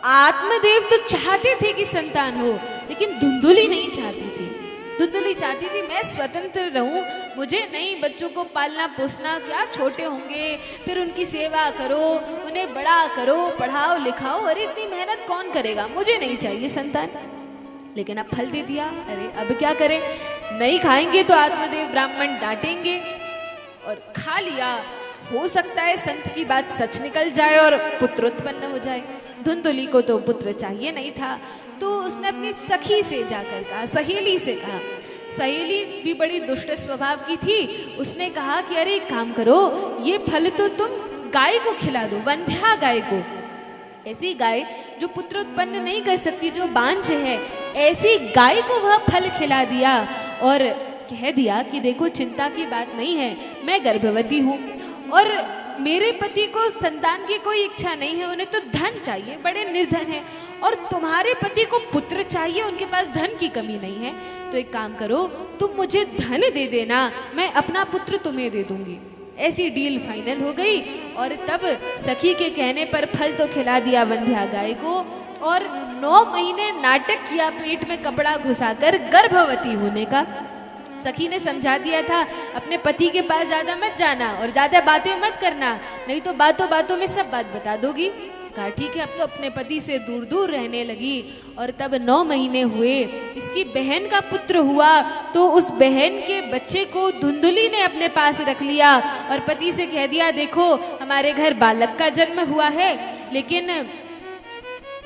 आत्मदेव तो चाहते थे कि संतान हो, लेकिन धुंधुली नहीं चाहती थी। धुंधुली चाहती थी मैं स्वतंत्र रहूं, मुझे नहीं बच्चों को पालना पोसना, क्या छोटे होंगे फिर उनकी सेवा करो, उन्हें बड़ा करो, पढ़ाओ लिखाओ, अरे इतनी मेहनत कौन करेगा, मुझे नहीं चाहिए संतान। लेकिन अब फल दे दिया, अरे अब क्या करें, नहीं खाएंगे तो आत्मदेव ब्राह्मण डांटेंगे, और खा लिया, हो सकता है संत की बात सच निकल जाए और पुत्र उत्पन्न हो जाए। धुंधुली को तो पुत्र चाहिए नहीं था, तो उसने अपनी सखी से जाकर कहा, सहेली से कहा। सहेली भी बड़ी दुष्ट स्वभाव की थी, उसने कहा कि अरे एक काम करो, ये फल तो तुम गाय को खिला दो, वंध्या गाय को। ऐसी गाय जो पुत्र उत्पन्न नहीं कर सकती, जो बांझ है, ऐसी गाय को वह फल खिला दिया और कह दिया कि देखो चिंता की बात नहीं है, मैं गर्भवती हूँ और मेरे पति को संतान की कोई इच्छा नहीं है, उन्हें तो धन चाहिए, बड़े निर्धन हैं, और तुम्हारे पति को पुत्र चाहिए, उनके पास धन की कमी नहीं है, तो एक काम करो तुम मुझे धन दे देना, मैं अपना पुत्र तुम्हें दे दूंगी। ऐसी डील फाइनल हो गई और तब सखी के कहने पर फल तो खिला दिया वंध्या गाय को, और 9 महीने नाटक किया पेट में कपड़ा घुसाकर गर्भवती होने का। सखी ने समझा दिया था अपने पति के पास ज्यादा मत जाना और ज्यादा बातें मत करना, नहीं तो बातों बातों में सब बात बता दोगी। कहा ठीक है, अब तो अपने पति से दूर दूर रहने लगी। और तब 9 महीने हुए, इसकी बहन का पुत्र हुआ, तो उस बहन के बच्चे को धुंधुली ने अपने पास रख लिया और पति से कह दिया देखो हमारे घर बालक का जन्म हुआ है,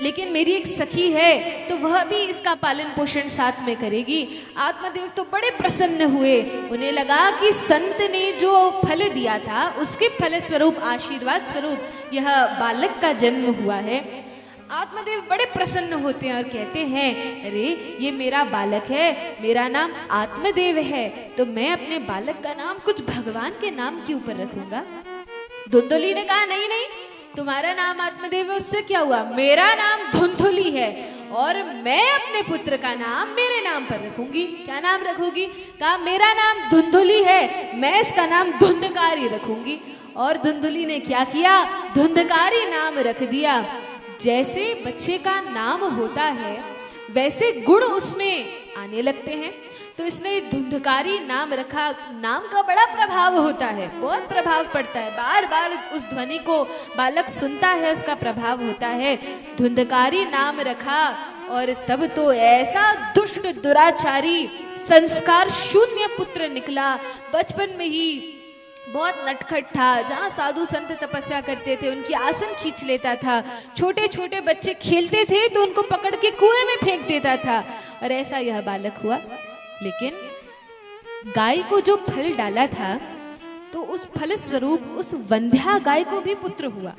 लेकिन मेरी एक सखी है तो वह भी इसका पालन पोषण साथ में करेगी। आत्मदेव तो बड़े प्रसन्न हुए, उन्हें लगा कि संत ने जो फल दिया था उसके फल स्वरूप, आशीर्वाद स्वरूप यह बालक का जन्म हुआ है। आत्मदेव बड़े प्रसन्न होते हैं और कहते हैं अरे ये मेरा बालक है, मेरा नाम आत्मदेव है, तो मैं अपने बालक का नाम कुछ भगवान के नाम के ऊपर रखूंगा। धुंधुली ने कहा नहीं नहीं, तुम्हारा नाम आत्मदेव है, उससे क्या हुआ, मेरा नाम धुंधुली है और मैं अपने पुत्र का नाम मेरे नाम पर रखूंगी। क्या नाम रखूंगी, कहा मेरा नाम धुंधुली है, मैं इसका नाम धुंधकारी रखूंगी। और धुंधुली ने क्या किया, धुंधकारी नाम रख दिया। जैसे बच्चे का नाम होता है वैसे गुण उसमें आने लगते हैं, तो इसने धुंधकारी नाम रखा। नाम का बड़ा प्रभाव होता है, बहुत प्रभाव पड़ता है, बार बार उस ध्वनि को बालक सुनता है, उसका प्रभाव होता है। धुंधकारी नाम रखा और तब तो ऐसा दुष्ट दुराचारी संस्कार शून्य पुत्र निकला। बचपन में ही बहुत नटखट था, जहाँ साधु संत तपस्या करते थे उनकी आसन खींच लेता था, छोटे छोटे बच्चे खेलते थे तो उनको पकड़ के कुएं में फेंक देता था, और ऐसा यह बालक हुआ। लेकिन गाय को जो फल डाला था तो उस फल स्वरूप उस वंध्या गाय को भी पुत्र हुआ,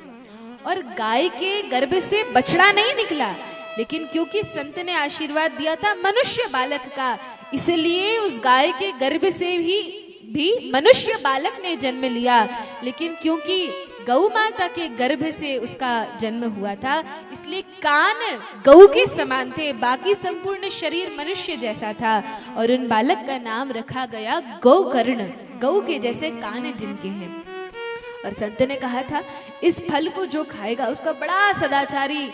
और गाय के गर्भ से बछड़ा नहीं निकला, लेकिन क्योंकि संत ने आशीर्वाद दिया था मनुष्य बालक का, इसलिए उस गाय के गर्भ से भी मनुष्य बालक ने जन्म लिया। लेकिन क्योंकि गौ माता के गर्भ से उसका जन्म हुआ था, इसलिए कान गौ के समान थे, बाकी संपूर्ण शरीर मनुष्य जैसा था, और उन बालक का नाम रखा गया गौकर्ण, गौ के जैसे कान जिनके हैं। और संत ने कहा था इस फल को जो खाएगा उसका बड़ा सदाचारी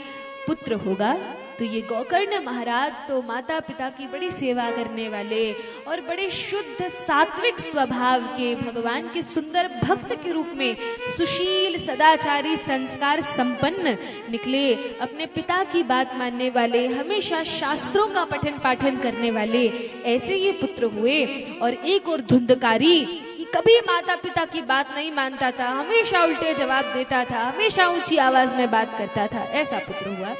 पुत्र होगा। तो ये गौकर्ण महाराज तो माता पिता की बड़ी सेवा करने वाले और बड़े शुद्ध सात्विक स्वभाव के, भगवान के सुंदर भक्त के रूप में सुशील सदाचारी संस्कार संपन्न निकले, अपने पिता की बात मानने वाले, हमेशा शास्त्रों का पठन पाठन करने वाले, ऐसे ये पुत्र हुए। और एक और धुंधकारी, कभी माता पिता की बात नहीं मानता था, हमेशा उल्टे जवाब देता था, हमेशा ऊंची आवाज में बात करता था, ऐसा पुत्र हुआ।